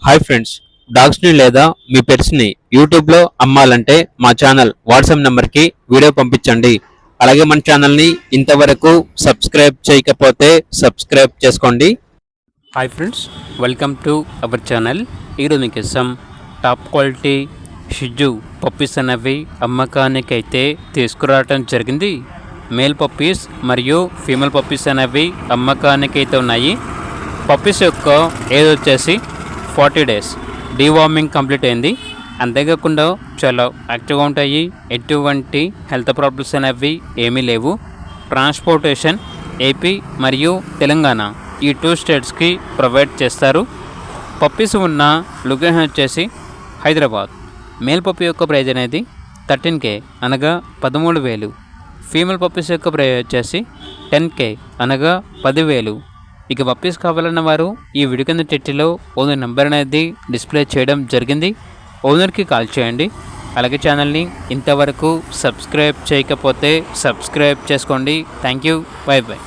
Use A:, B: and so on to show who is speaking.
A: Hi friends, డాగ్స్ని లేదా మీ పెట్స్ని యూట్యూబ్లో అమ్మాలంటే మా ఛానల్ వాట్సాప్ నెంబర్కి వీడియో పంపించండి. అలాగే మన ఛానల్ని ఇంతవరకు సబ్స్క్రైబ్ చేయకపోతే సబ్స్క్రైబ్ చేసుకోండి.
B: Hi friends, welcome to our channel. ఈరోజు మీకోసం టాప్ క్వాలిటీ షిజు పప్పీస్ అనేవి అమ్మకానికి అయితే తీసుకురావటం జరిగింది. మేల్ పప్పీస్ మరియు ఫీమేల్ పప్పీస్ అనేవి అమ్మకానికి అయితే ఉన్నాయి. పప్పీస్ యొక్క ఏజ్ వచ్చేసి 40 days. డీవార్మింగ్ కంప్లీట్ అయింది. అంతేకాకుండా చాలా యాక్టివ్గా ఉంటాయి. ఎటువంటి హెల్త్ ప్రాబ్లమ్స్ అనేవి ఏమీ లేవు. ట్రాన్స్పోర్టేషన్ ఏపీ మరియు తెలంగాణ ఈ 2 స్టేట్స్కి ప్రొవైడ్ చేస్తారు. పప్పీస్ ఉన్న లొకేషన్ వచ్చేసి హైదరాబాద్. మేల్ పప్పీ యొక్క ప్రైజ్ అనేది 13K అనగా 13,000. ఫీమేల్ పప్పీస్ యొక్క ప్రైజ్ వచ్చేసి 10K అనగా 10,000. ఇక పప్పీస్ కావాలన్న వారు ఈ వీడియో కింద టైటిల్లో ఓనర్ నెంబర్ అనేది డిస్ప్లే చేయడం జరిగింది. ఓనర్కి కాల్ చేయండి. అలాగే ఛానల్ని ఇంతవరకు సబ్స్క్రైబ్ చేయకపోతే సబ్స్క్రైబ్ చేసుకోండి. Thank you. By by.